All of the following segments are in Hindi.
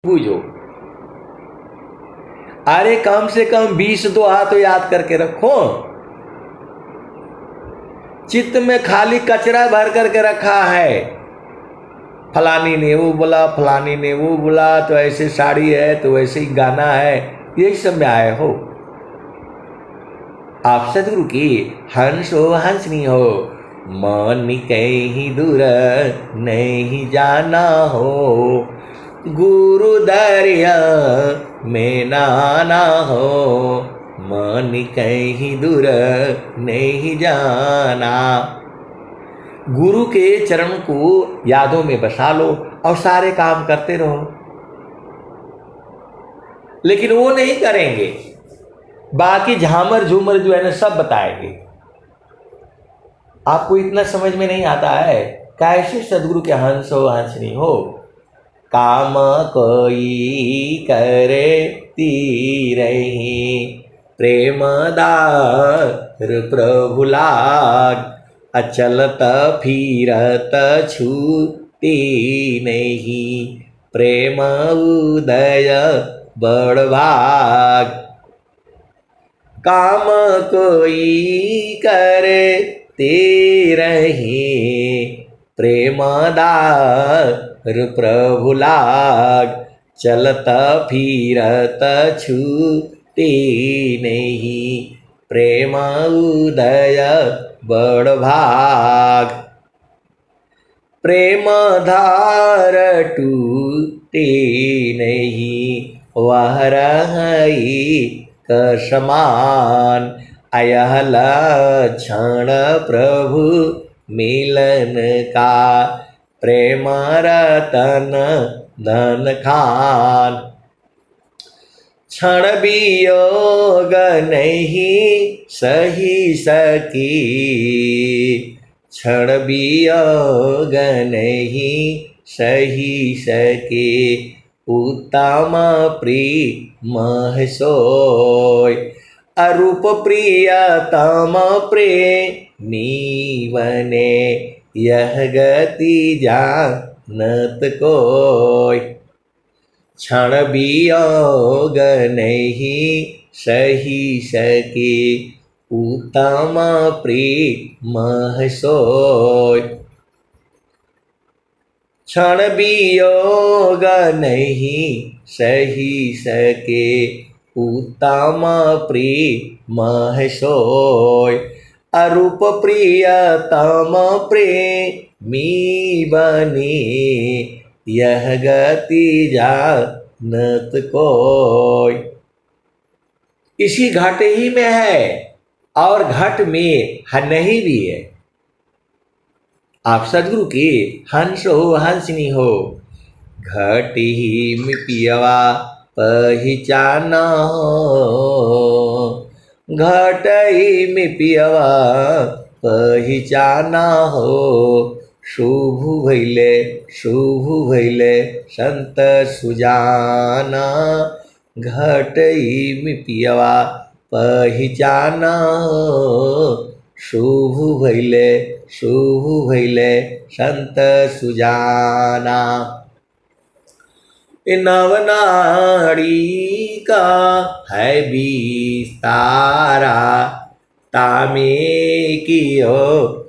बूझो। अरे कम से कम 20 दोहा तो याद करके रखो। चित्त में खाली कचरा भर करके रखा है, फलानी ने वो बोला, फलानी ने वो बोला, तो ऐसे साड़ी है तो वैसे ही गाना है, यही सब में आए हो। आप सदगुरु की हंस हो हंसनी हो, मन कहीं दूर नहीं जाना हो, गुरु दरिया में नाना हो, मन कहीं दूर नहीं जाना। गुरु के चरण को यादों में बसा लो और सारे काम करते रहो। लेकिन वो नहीं करेंगे, बाकी झामर झूमर जो है ना सब बताएंगे। आपको इतना समझ में नहीं आता है, कैसे सदगुरु के हंस हो हंसनी हो। काम कोई करे तीरही, प्रेमदार प्रभु लाग, अचलत फिरत छूती नहीं, प्रेम उदय बड़भाग। काम कोई करे तेरही, प्रेमदार प्रभु लाग, चलत फिरत छूटी नहीं, प्रेम उदय बड़भाग। प्रेम धार टूटे नहीं, वह रही कसमान, अयह लक्षण प्रभु मिलन का, प्रेम रतन धन खान। क्षण वियोग नहीं सही सकी, क्षण वियोग नहीं सही सके, उत्तम प्रेम सोय, अरूप प्रियतम प्रेमी बने, यह गति जानत कोय। क्षण वियोग नहीं सही सके, उत्तम प्रेम सोय। क्षण वियोग नहीं सही सके, उत्तम प्रेम सोय, अरूप प्रियतम प्रेमी बने, यह गति जानत कोय। इसी घट ही में है और घट में नहीं भी है। आप सदगुरु के हंस हो हंसनी हो, घट ही में पियवा पहचाना हो, घट ही में पियवा पहचाना हो, शुभ भैले संत सुजाना, घट ही में पियवा पहचाना हो, शुभ भैले संत सुजाना। नवनाड़ी का है विस्तारा, तामे की हो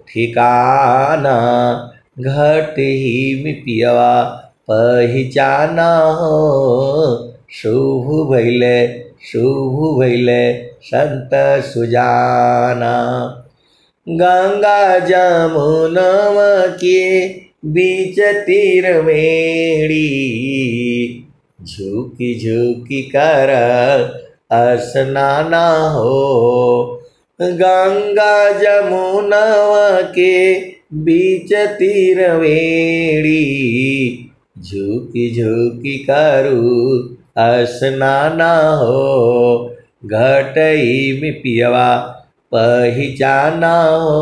ठिकाना, घट ही में पियवा पहचाना हो, शुभ भैले संत सुजाना। गंगा जमुनवा के बीच तीरवेणी, झुकी झुकी कर स्नाना हो, गंगा जमुनवा के बीच तीरवेणी, झुकी झुकी करू स्नाना हो, घट ही में पियवा पहचाना हो,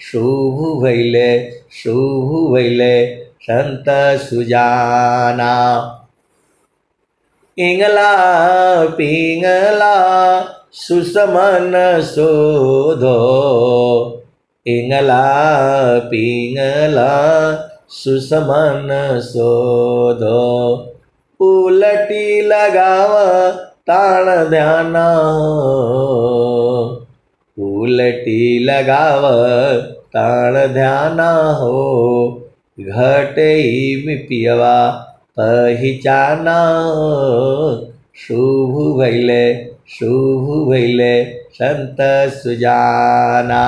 शुभ भैले संत सुजाना। इंगला पिंगला सुसमन शोधो, इंगला पिंगला सुसमन शोधो, उलटी लगाव ताण ध्याना हो, उलटी लगाव ताण ध्याना हो, घटई में पियवा पहिचाना हो, शुभ भैले संत सुजाना।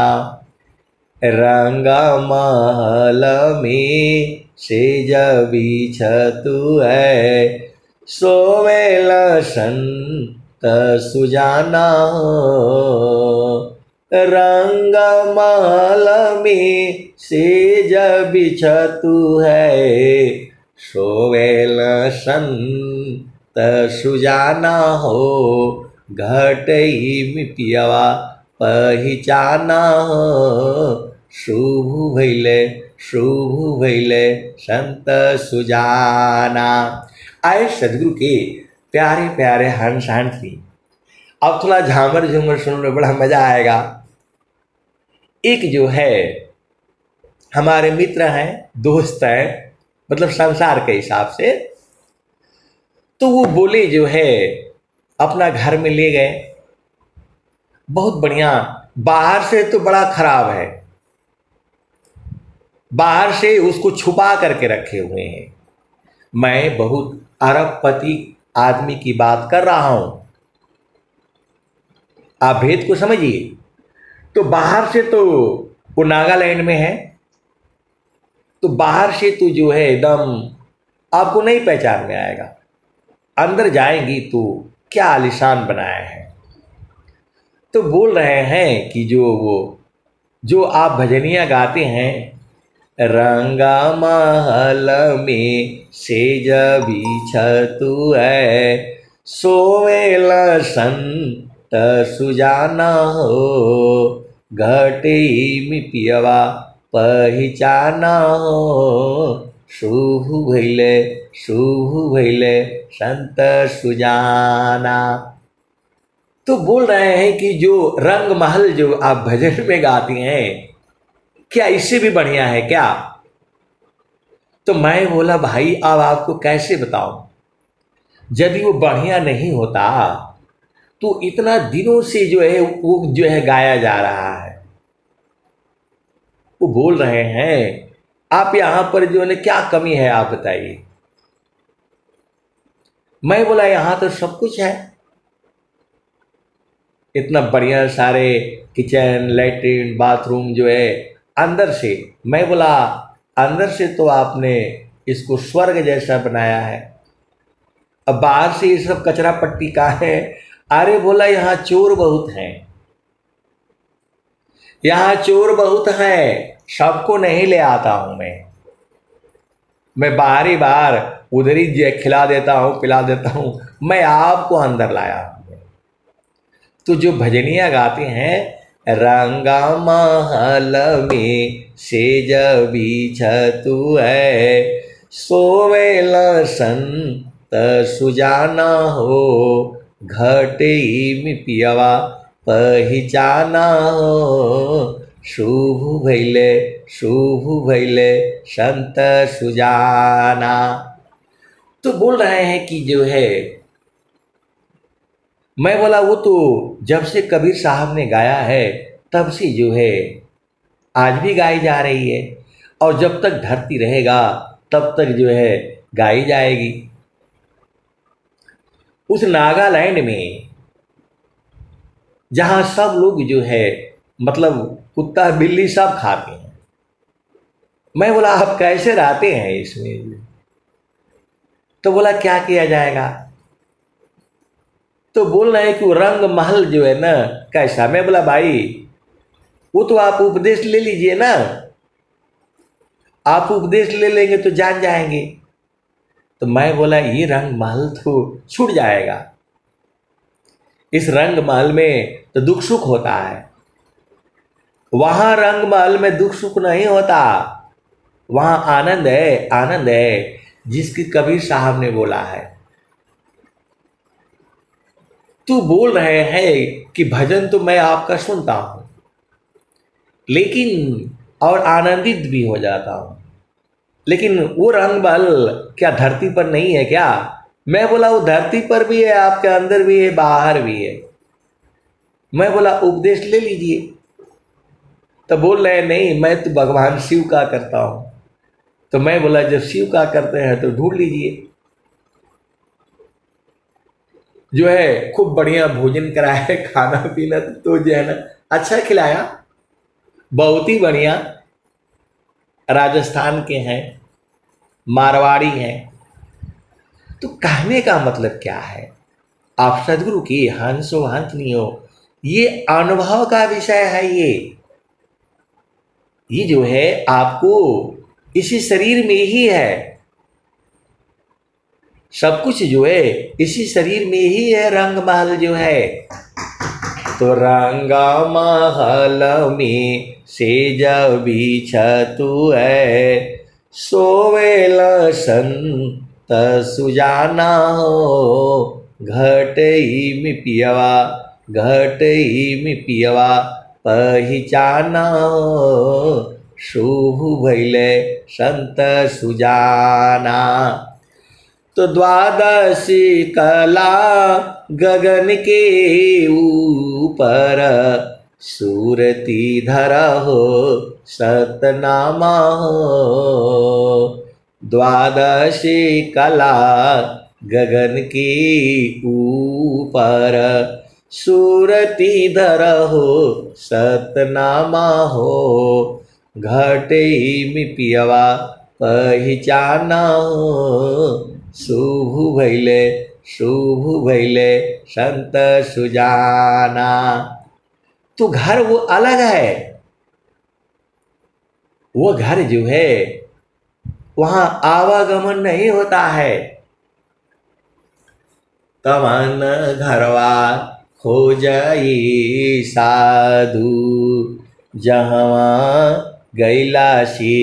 रंग महल में सेज बिछतु है, सोवेल संत सुजाना हो, रंग महल में सेज बिछतु है, सोवेल संत सुजाना हो, घटई में पियवा पहिचाना हो, शुभ भैले संत सुजाना। आए सदगुरु के प्यारे प्यारे हंस हंसी। अब थोड़ा झामर झूमर सुनने में बड़ा मजा आएगा। एक जो है हमारे मित्र हैं, दोस्त हैं, मतलब संसार के हिसाब से, तो वो बोले जो है अपना घर में ले गए, बहुत बढ़िया, बाहर से तो बड़ा खराब है, बाहर से उसको छुपा करके रखे हुए हैं। मैं बहुत अरबपति आदमी की बात कर रहा हूं, आप भेद को समझिए। तो बाहर से तो वो नागालैंड में है, तो बाहर से तो जो है एकदम आपको नहीं पहचान में आएगा, अंदर जाएंगी तो क्या आलिशान बनाया है। तो बोल रहे हैं कि जो आप भजनिया गाते हैं, रंगा महल में सेज बिछतु है, सोवेल संत सुजाना हो, घटई में पियवा पहिचाना हो, शुभ भैले संत सुजाना। तो बोल रहे हैं कि जो रंग महल जो आप भजन में गाती हैं, क्या इससे भी बढ़िया है क्या? तो मैं बोला भाई अब आपको कैसे बताऊं, यदि वो बढ़िया नहीं होता तो इतना दिनों से जो है वो जो है गाया जा रहा है। वो बोल रहे हैं आप यहां पर जो है क्या कमी है आप बताइए। मैं बोला यहां तो सब कुछ है, इतना बढ़िया सारे किचन लैट्रिन बाथरूम जो है अंदर से। मैं बोला अंदर से तो आपने इसको स्वर्ग जैसा बनाया है, अब बाहर से ये सब कचरा पट्टी का है। अरे बोला यहाँ चोर बहुत हैं, यहाँ चोर बहुत हैं, सबको नहीं ले आता हूं मैं बाहरी बार उधर ही खिला देता हूं पिला देता हूं, मैं आपको अंदर लाया हूं। तो जो भजनिया गाते हैं, रंगा महल में सेज बिछतु है, सोवेल संत सुजाना हो, घटई में पियवा पहिचाना हो, शुभ भैले संत सुजाना। तो बोल रहे हैं कि जो है, मैं बोला वो तो जब से कबीर साहब ने गाया है तब से जो है आज भी गाई जा रही है, और जब तक धरती रहेगा तब तक जो है गाई जाएगी। उस नागालैंड में जहां सब लोग जो है मतलब कुत्ता बिल्ली सब खाते हैं, मैं बोला आप कैसे रहते हैं इसमें? तो बोला क्या किया जाएगा। तो बोल रहे हैं कि वो रंग महल जो है ना कैसा। मैं बोला भाई वो तो आप उपदेश ले लीजिए ना, आप उपदेश ले लेंगे तो जान जाएंगे। तो मैं बोला ये रंग महल तो छूट जाएगा, इस रंग महल में तो दुख सुख होता है, वहां रंग महल में दुख सुख नहीं होता, वहां आनंद है जिसकी कबीर साहब ने बोला है। तू बोल रहे हैं कि भजन तो मैं आपका सुनता हूं लेकिन और आनंदित भी हो जाता हूं, लेकिन वो रंग महल क्या धरती पर नहीं है क्या? मैं बोला वो धरती पर भी है, आपके अंदर भी है, बाहर भी है। मैं बोला उपदेश ले लीजिए। तो बोल रहे नहीं, मैं तो भगवान शिव का करता हूं। तो मैं बोला जब शिव का करते हैं तो ढूंढ लीजिए। जो है खूब बढ़िया भोजन कराया, खाना पीना तो जो है ना अच्छा खिलाया, बहुत ही बढ़िया। राजस्थान के हैं, मारवाड़ी हैं। तो कहने का मतलब क्या है, आप सदगुरु की हंसो हंस नहीं हो, ये अनुभव का विषय है। ये जो है आपको इसी शरीर में ही है, सब कुछ जो है इसी शरीर में ही है। रंग महल जो है, तो रंगा महल में से जब बिछतु है, सोवेल संत सुजाना हो, घटई में पियवा, घटई में पियवा पहचाना हो, शुभ भैले संत सुजाना। तो द्वादशी कला गगन के ऊपर, सूरती धरा हो सतनामा हो। द्वादशी कला गगन के ऊपर, सूरती धरा हो सतनामा हो, घटे में पियवा पहचाना हो, शुभ भैले संत सुजाना। तो घर वो अलग है, वो घर जो है वहां आवागमन नहीं होता है। तमन घरवा हो जाई साधु, जहाँ गैला से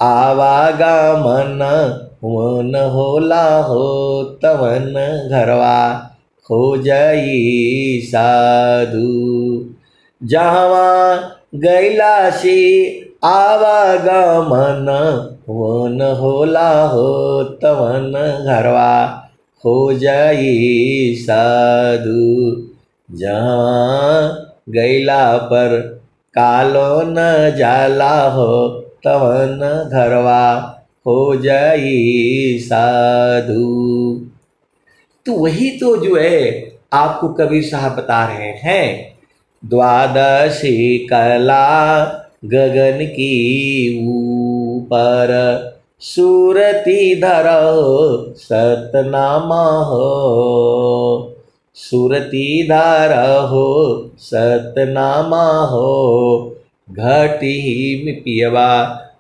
आवागमन मन होला हो, तमन घरवा हो जाई साधु। जहाँ गैला से आवागमन मन होला हो, तमन घरवा हो जाई साधु। जहाँ गैला पर कालो न जाला हो, तवन घरवा हो जाई साधु। तो वही तो जो है आपको कबीर साहब बता रहे हैं, द्वादशी कला गगन की ऊपर, सूरती धरो सतनामा हो, सूरती धरो सतनामा हो, घटी में पियवा,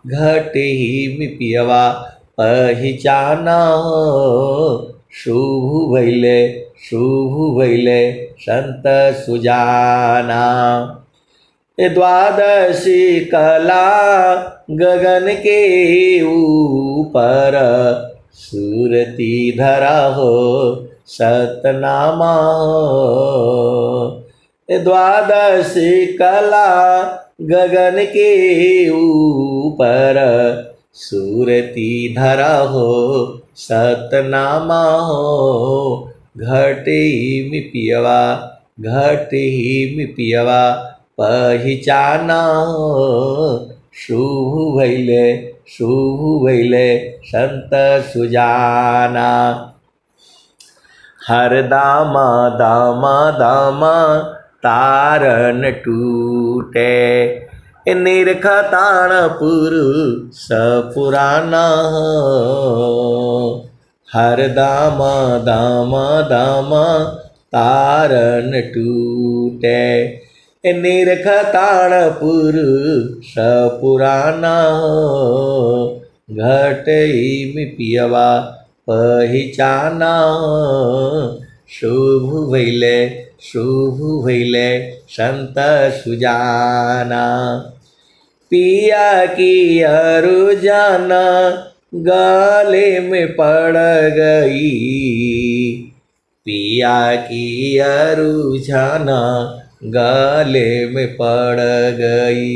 घटी में पियवा पहचाना हो, शुभ भैले संत सुजाना। द्वादशी कला गगन के ऊपर, सूरती धरा हो सतनामा हो। द्वादशी कला गगन के ऊपर, सूरती धरा हो सतनामा हो, घटी में पियवा, घटी में पियवा पहचाना हो, शुभ भैले संत सुजाना। हर दामा दामा दामा तारन टूटे, निरखताण पुरुष पुराना हो। हर दामा दामा दामा तारन टूटे, निरखताण पुरुष पुराना हो, घटई में पियवा पहचाना हो, शुभ भैले संत सुजाना। पिया की अरुजाना गाले में पड़ गई, पिया की अरुजाना गाले में पड़ गई,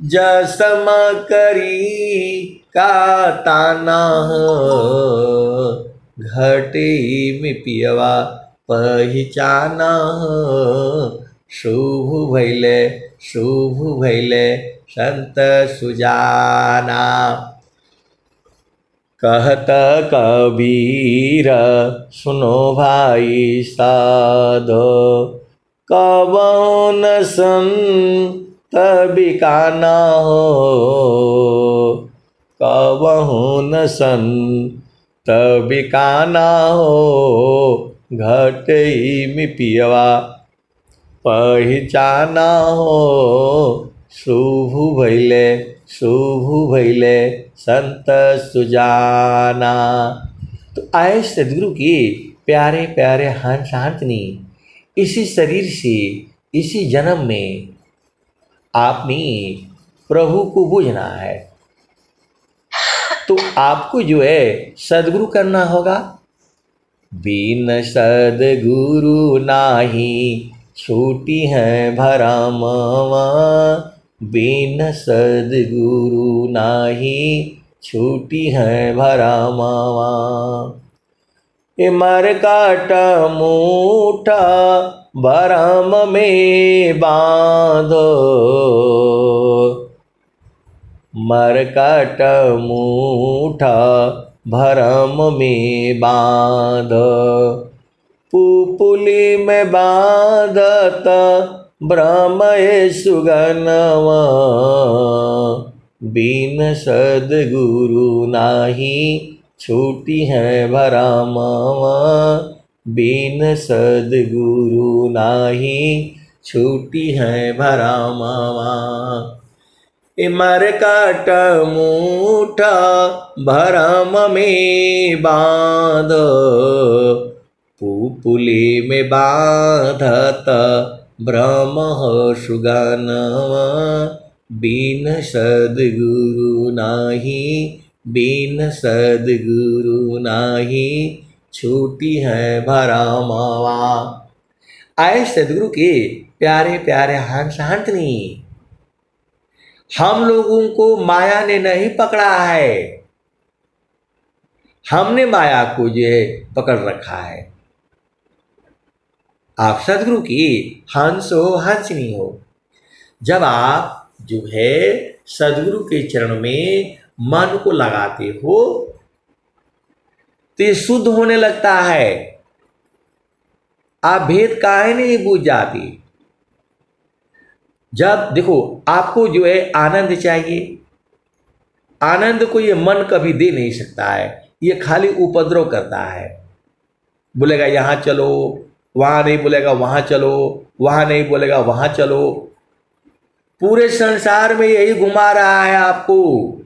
जसमा करी का ताना हो, घटे में पियवा पहिचाना, शुभ भैले संत सुजाना। कहत कबीर सुनो भाई साधो, कबहुन संत बिकाना हो, कबहुन संत बिकाना हो, घटे में पियवा पहिचाना हो, शुभ भैले संत सुजाना। तो आए सदगुरु की प्यारे प्यारे हंस हाथनी, इसी शरीर से इसी जन्म में आपने प्रभु को बुझना है, तो आपको जो है सदगुरु करना होगा। बिन सदगुरु नाही छूटी है भरमवा, बिन सदगुरु नाही छूटी है भरमवा। मरकाट मूठा भरम में बांधो, मरकाट मूठा भरम में बांध, पुपुली में बांधत ब्रह्म सुगनवा, बिन सदगुरु नाही छूटी है भरमवा, बिन सदगुरु नाही छूटी है भरमवा। मरकाट मूठा भरम में बांध, पुपुली में बांधत ब्रह्म सुगनवा, बिन सदगुरु नाही, बिन सदगुरु नाही छूटी है भरमवा। आए सदगुरु के प्यारे प्यारे हंस हाथनी, हम लोगों को माया ने नहीं पकड़ा है, हमने माया को जो है पकड़ रखा है। आप सदगुरु की हंस हो हंसनी हो, जब आप जो है सदगुरु के चरण में मन को लगाते हो तो ये शुद्ध होने लगता है। आप भेद काहे नहीं बूझ जाती। जब देखो आपको जो है आनंद चाहिए, आनंद को ये मन कभी दे नहीं सकता है, ये खाली उपद्रव करता है। बोलेगा यहाँ चलो, वहाँ नहीं बोलेगा वहाँ चलो, वहाँ नहीं बोलेगा वहाँ चलो। पूरे संसार में यही घुमा रहा है आपको,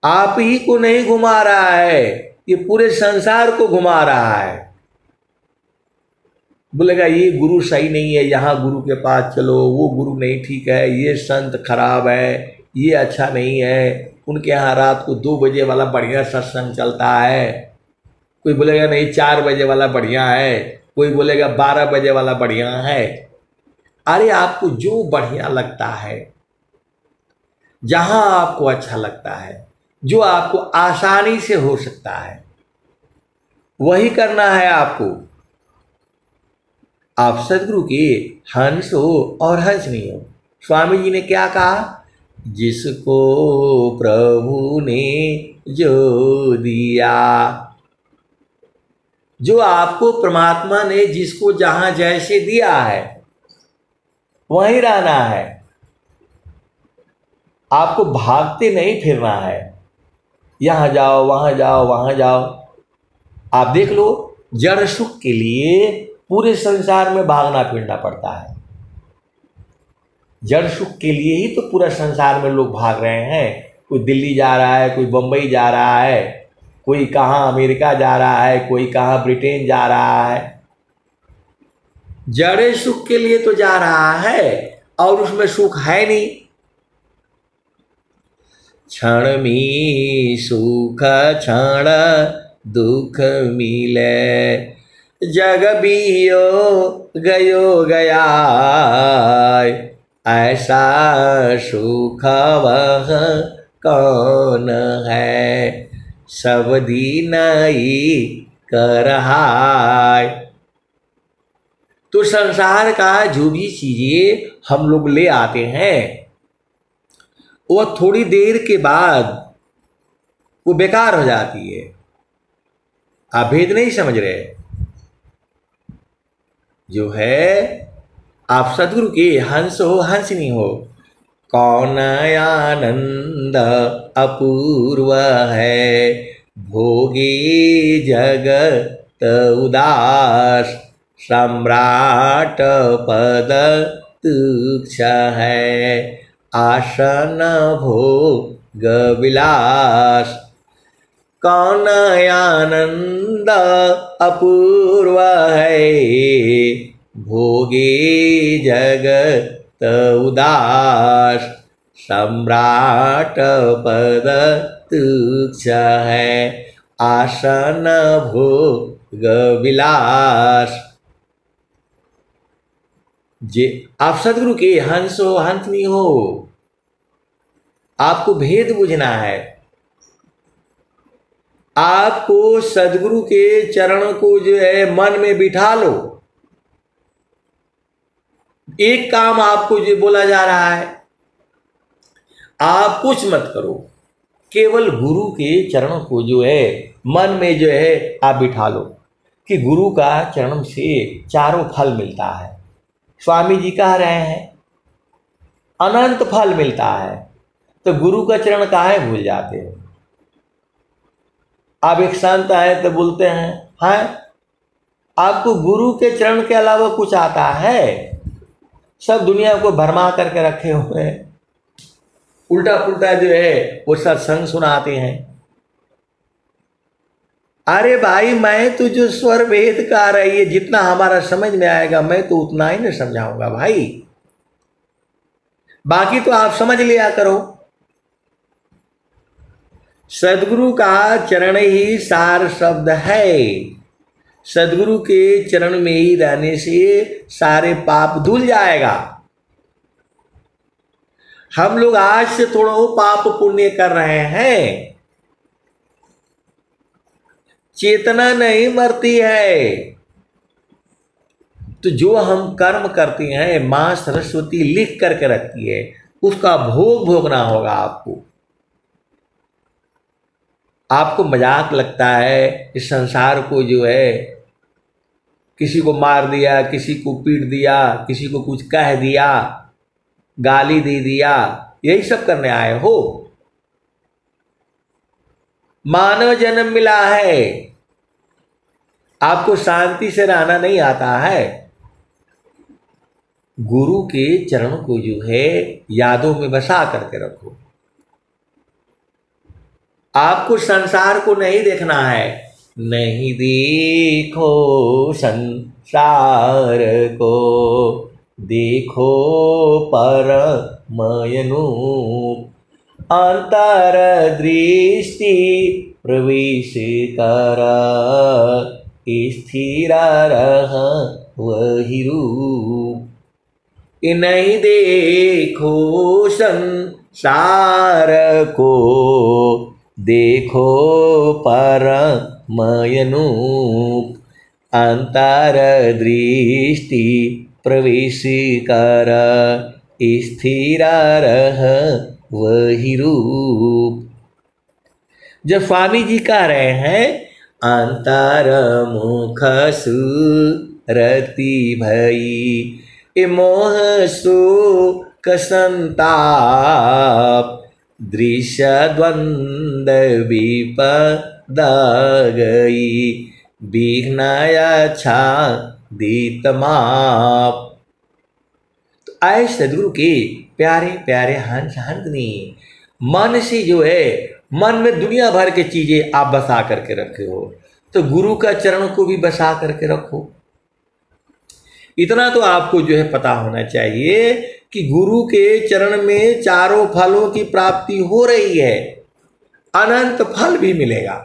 आप ही को नहीं घुमा रहा है, ये पूरे संसार को घुमा रहा है। बोलेगा ये गुरु सही नहीं है, यहाँ गुरु के पास चलो, वो गुरु नहीं ठीक है, ये संत खराब है, ये अच्छा नहीं है, उनके यहाँ रात को 2 बजे वाला बढ़िया सत्संग चलता है। कोई बोलेगा नहीं 4 बजे वाला बढ़िया है, कोई बोलेगा 12 बजे वाला बढ़िया है। अरे आपको जो बढ़िया लगता है, जहाँ आपको अच्छा लगता है, जो आपको आसानी से हो सकता है, वही करना है आपको। आप सदगुरु के हंस हो और हंसनी हो। स्वामी जी ने क्या कहा? जिसको प्रभु ने जो दिया, जो आपको परमात्मा ने जिसको जहां जैसे दिया है वहीं रहना है। आपको भागते नहीं फिरना है, यहां जाओ वहां जाओ वहां जाओ। आप देख लो, जड़ सुख के लिए पूरे संसार में भागना फिरना पड़ता है। जड़ सुख के लिए ही तो पूरा संसार में लोग भाग रहे हैं। कोई दिल्ली जा रहा है, कोई बंबई जा रहा है, कोई कहाँ अमेरिका जा रहा है, कोई कहाँ ब्रिटेन जा रहा है। जड़े सुख के लिए तो जा रहा है और उसमें सुख है नहीं। क्षण में सुख क्षण दुख मिले, जग बियो गयो गया, ऐसा सुख वह कौन है। सब दीनई करहाय। तो संसार का जो भी चीजें हम लोग ले आते हैं वह थोड़ी देर के बाद वो बेकार हो जाती है। आप भेद नहीं समझ रहे। जो है आप सदगुरु के हंस हो हंसनी हो। कौन आनंद अपूर्व है, भोगी जगत उदास, सम्राट पद तुच्छ है, आसन भोग विलास। कौन आनंद अपूर्व है, भोगी जगत उदास, सम्राट पद तुच्छ है, आसन भोग विलास। जे आप सदगुरु के हंस हो हंसनी हो। आपको भेद बुझना है। आपको सदगुरु के चरण को जो है मन में बिठा लो। एक काम आपको जो बोला जा रहा है, आप कुछ मत करो, केवल गुरु के चरणों को जो है मन में जो है आप बिठा लो कि गुरु का चरण से चारों फल मिलता है। स्वामी जी कह रहे हैं अनंत फल मिलता है, तो गुरु का चरण काहे भूल जाते हो। आप एक संत है तो बोलते हैं आपको गुरु के चरण के अलावा कुछ आता है? सब दुनिया को भरमा करके रखे हुए हैं, उल्टा पुल्टा जो है वो सत्संग सुनाते हैं। अरे भाई, मैं तो जो स्वर भेद का रही है, जितना हमारा समझ में आएगा मैं तो उतना ही न समझाऊंगा भाई। बाकी तो आप समझ लिया करो। सदगुरु का चरण ही सार शब्द है। सदगुरु के चरण में ही रहने से सारे पाप धुल जाएगा। हम लोग आज से थोड़ा पाप पुण्य कर रहे हैं, चेतना नहीं मरती है। तो जो हम कर्म करते हैं मां सरस्वती लिख करके रखती है, उसका भोग भोगना होगा आपको। आपको मजाक लगता है इस संसार को जो है, किसी को मार दिया, किसी को पीट दिया, किसी को कुछ कह दिया, गाली दे दिया, यही सब करने आए हो। मानव जन्म मिला है, आपको शांति से रहना नहीं आता है। गुरु के चरण को जो है यादों में बसा करके रखो। आपको संसार को नहीं देखना है। नहीं देखो संसार को, देखो परमयनूप। अंतर दृष्टि प्रवेश कर, स्थिर रह वही रूप। नहीं देखो संसार को, देखो परमयनूप। अंतर दृष्टि प्रवेश कर, स्थिर रह वही रूप। जब स्वामी जी कह रहे हैं अंतर मुख सुरति भई, ए मोह शोक संताप। दृश्य द्वंद विपद गई, विघ्न छादित माप। तो आए सदगुरु के प्यारे प्यारे हंस हंसनी। मन से जो है, मन में दुनिया भर के चीजें आप बसा करके रखे हो, तो गुरु का चरण को भी बसा करके रखो। इतना तो आपको जो है पता होना चाहिए कि गुरु के चरण में चारों फलों की प्राप्ति हो रही है, अनंत फल भी मिलेगा।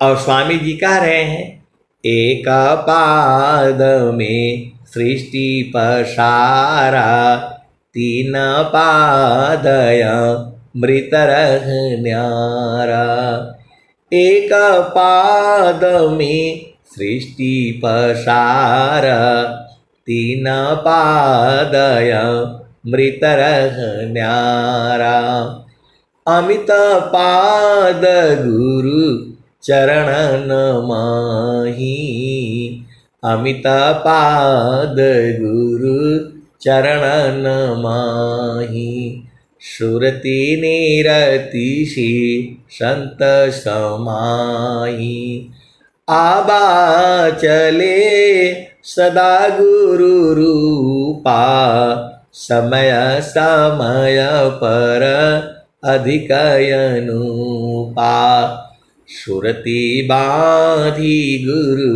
और स्वामी जी कह रहे हैं एक पाद में सृष्टि पसारा, तीन पादय मृत रह न्यारा। एक पाद में सृष्टि पसार, तीन पादय मृत रह न्यारा। अमित पाद गुरु चरणन माही, अमित पाद गुरु चरणन माही। सुरति निरति से संत समाही, आबा चले सदा गुरु रूपा। समय समय पर अधिक अनुपा, सुरति बाधी गुरु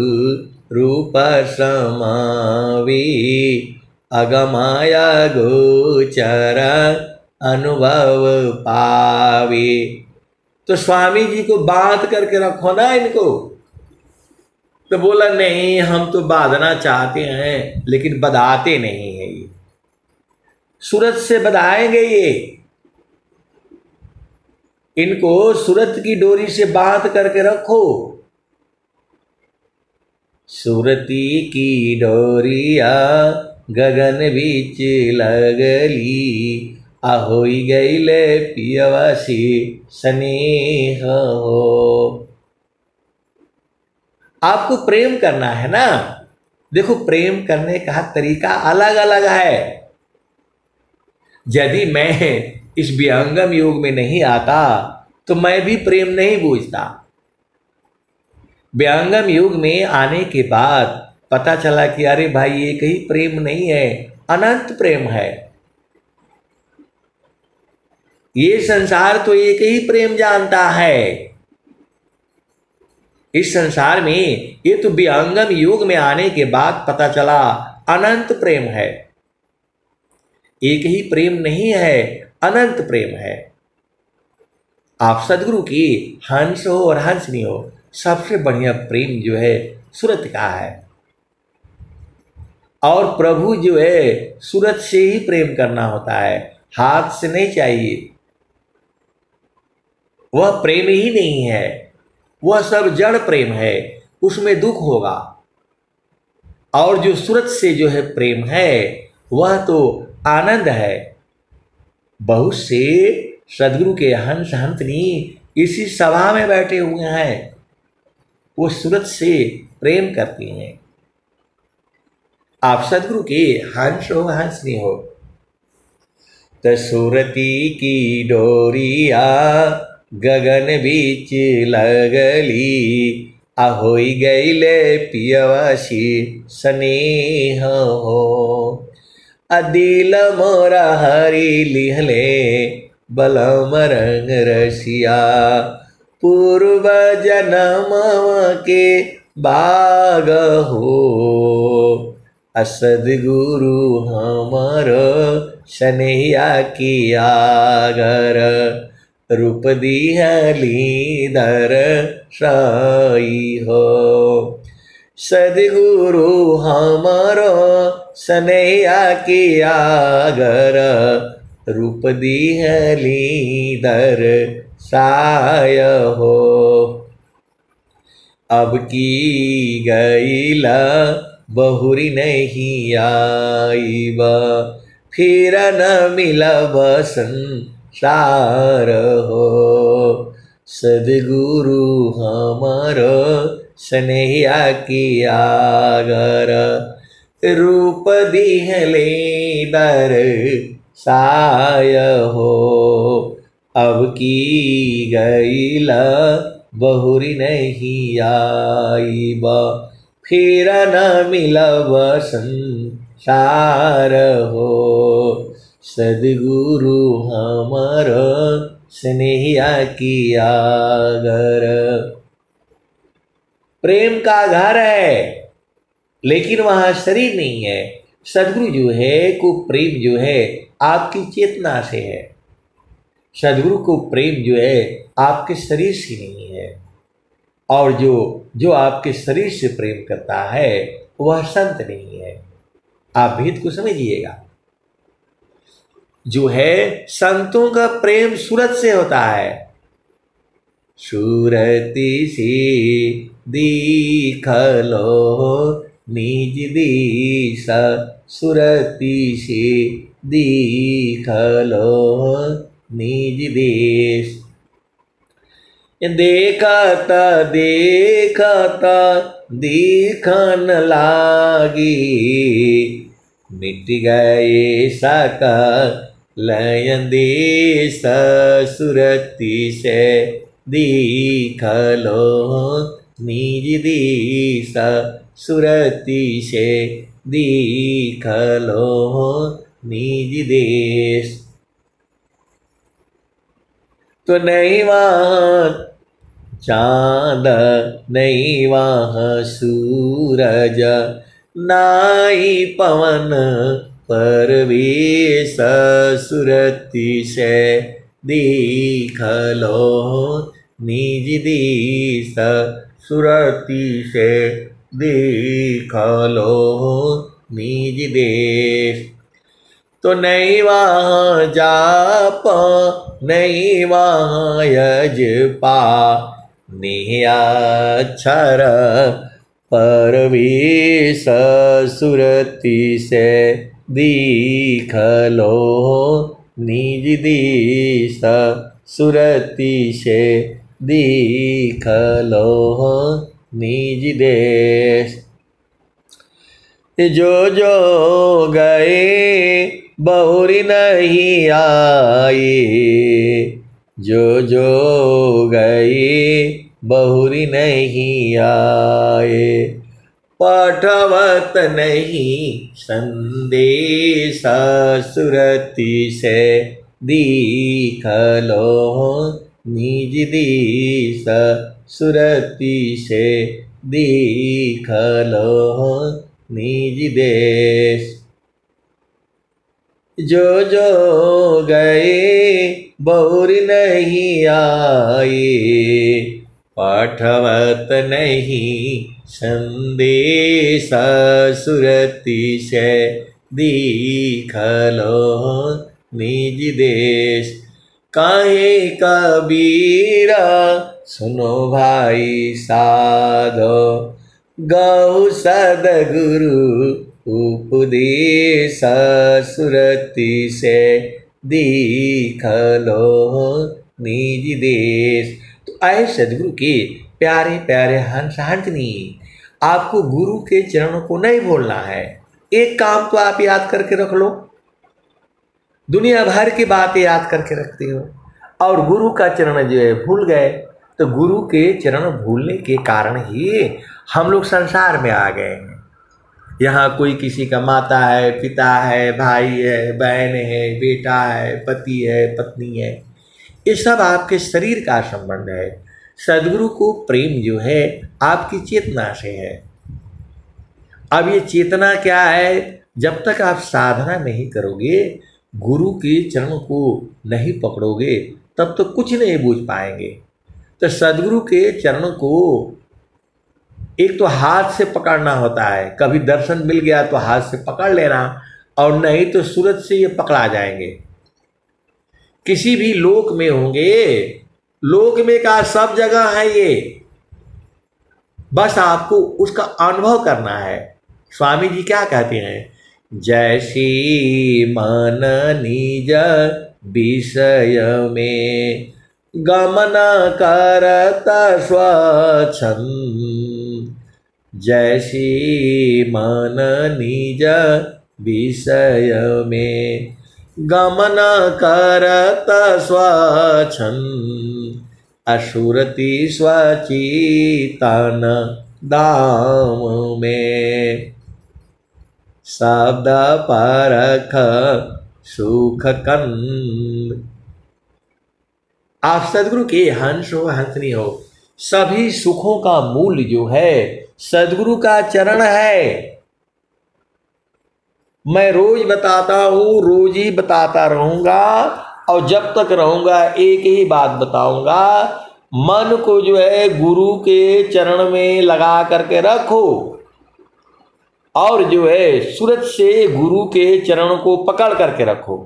रूप समावे। अगमय गोचर अनुभव पावे। तो स्वामी जी को बांध करके रखो ना इनको। तो बोला नहीं, हम तो बांधना चाहते हैं लेकिन बधाते नहीं है। ये सूरत से बधाएंगे, ये इनको सूरत की डोरी से बांध करके रखो। सूरती की डोरिया गगन बीच लगली, ahoई गईले पियवासी स्नेह हो। आपको प्रेम करना है ना। देखो, प्रेम करने का तरीका अलग अलग है। यदि मैं इस विहंगम युग में नहीं आता तो मैं भी प्रेम नहीं बूझता। विहंगम युग में आने के बाद पता चला कि अरे भाई, एक ही प्रेम नहीं है, अनंत प्रेम है। ये संसार तो एक ही प्रेम जानता है। इस संसार में ये तो विहंगम युग में आने के बाद पता चला अनंत प्रेम है। एक ही प्रेम नहीं है, अनंत प्रेम है। आप सदगुरु की हंस हो और हंसनी हो, सबसे बढ़िया प्रेम जो है सूरत का है। और प्रभु जो है सूरत से ही प्रेम करना होता है, हाथ से नहीं चाहिए। वह प्रेम ही नहीं है, वह सब जड़ प्रेम है, उसमें दुख होगा। और जो सूरत से जो है प्रेम है वह तो आनंद है। बहुत से सदगुरु के हंस हंसनी इसी सभा में बैठे हुए हैं, वो सूरत से प्रेम करती हैं। आप सदगुरु के हंस हो हंसनी हो। तो सूरती की डोरिया गगन बीच लगली, ahoई गईले पियवासी स्नेह हो। अदिल मोरा हरि लिहले बलम रंग रसिया, पूर्व जन्म के बाग हो। असदगुरु हमर स्नेहिया की आगर, रूप दिहली दर साई हो। सदगुरु हमारो स्नेहिया की आगर, रूप दिहली दर साय हो। अब की गईला बहुरी नहीं आईब, फिर न मिलब संसार हो। सदगुरु हमारो स्नेहिया की आगर, रूप दिहले दर साय हो। अब की गईला बहुरी नहीं आईब, फिर न मिलब संसार हो। सदगुरु हमारो स्नेहिया की आगर। प्रेम का घर है लेकिन वहां शरीर नहीं है। सदगुरु जो है को प्रेम जो है आपकी चेतना से है। सदगुरु को प्रेम जो है आपके शरीर से नहीं है। और जो आपके शरीर से प्रेम करता है वह संत नहीं है। आप भेद को समझिएगा। जो है संतों का प्रेम सूरत से होता है। सूरती से दीखलो निज दिशा, सुरती से दीखलो निज देश। देखता देखता दिखन लागी, मिट गए सकल देश, सुरती से दीखलो निज दिशा, सुरती से दीखलो निज देश। तो नहीं वहाँ चाँद नहीं वहाँ सूरज, नाई पवन परवेश, सुरती से दीखलो निज दिशा, सुरती से दीखलो निज देश। तो नहीं वहाँ जाप नहीं वहाँ यजपा, निहाक्षर परवेश, सुरती से दीखलो निज दिशा, सुरती से दीखलो निज देश। जो जो गए बहुरी नहीं आए, जो जो गए बहुरी नहीं आए, पाठवत नहीं संदेश, सुरती से दीखलो निज दिशा, सुरती से दीखलो निज देश। जो जो गए बहुरी नहीं आए, पाठवत नहीं संदेश, सुरती से दीखलो निज देश। काहे कबीरा सुनो भाई साधो, गौ सदगुरु उपदेश, सुरती से दीखलो निज देश। तो आए सदगुरु के प्यारे प्यारे हंस हंसनी, आपको गुरु के चरणों को नहीं भूलना है। एक काम तो आप याद करके रख लो, दुनिया भर की बातें याद करके रखते हो और गुरु का चरण जो है भूल गए, तो गुरु के चरण भूलने के कारण ही हम लोग संसार में आ गए हैं। यहाँ कोई किसी का माता है, पिता है, भाई है, बहन है, बेटा है, पति है, पत्नी है, ये सब आपके शरीर का संबंध है। सद्गुरु को प्रेम जो है आपकी चेतना से है। अब ये चेतना क्या है? जब तक आप साधना नहीं करोगे, गुरु के चरण को नहीं पकड़ोगे, तब तो कुछ नहीं बूझ पाएंगे। तो सद्गुरु के चरण को एक तो हाथ से पकड़ना होता है, कभी दर्शन मिल गया तो हाथ से पकड़ लेना, और नहीं तो सूरत से ये पकड़ा जाएंगे। किसी भी लोक में होंगे, लोक में का सब जगह है ये, बस आपको उसका अनुभव करना है। स्वामी जी क्या कहते हैं? जैसी मन निज विषय में गमन करत स्वच्छंद, जैसी मन निज विषय में गमन करत स्वच्छंद, असुरति स्वचितन दाम में शब्द परख सुख कंद। आप सदगुरु के हंस हो, हंसनी हो, सभी सुखों का मूल जो है सदगुरु का चरण है। मैं रोज बताता हूं, रोज ही बताता रहूंगा, और जब तक रहूंगा एक ही बात बताऊंगा, मन को जो है गुरु के चरण में लगा करके रखो, और जो है सूरत से गुरु के चरण को पकड़ करके रखो।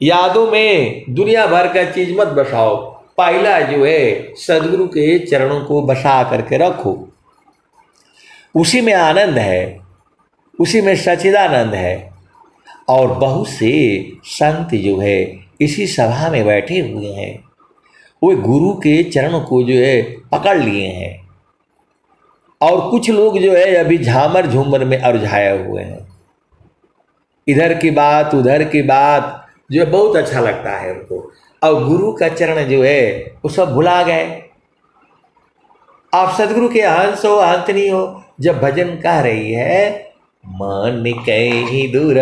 यादों में दुनिया भर का चीज मत बसाओ, पहला जो है सदगुरु के चरणों को बसा करके रखो, उसी में आनंद है, उसी में सच्चिदानंद है। और बहुत से संत जो है इसी सभा में बैठे हुए हैं, वो गुरु के चरणों को जो है पकड़ लिए हैं, और कुछ लोग जो है अभी झामर झूमर में उलझाए हुए हैं, इधर की बात उधर की बात जो है बहुत अच्छा लगता है उनको, और गुरु का चरण जो है वो सब भुला गए। आप सदगुरु के हंस हो हंसनी हो, जब भजन कह रही है मन कहीं दूर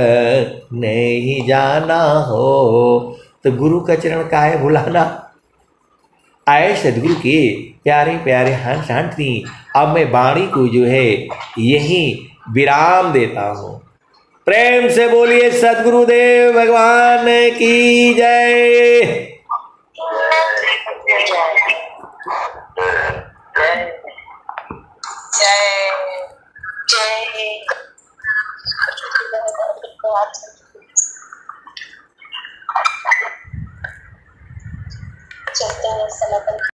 नहीं जाना हो, तो गुरु का चरण काहे भुलाना। आए सदगुरु के प्यारे प्यारे हंस हंसनी, अब मैं वाणी को जो है यही विराम देता हूँ। प्रेम से बोलिए सदगुरुदेव भगवान की जय। चलते हैं सनातन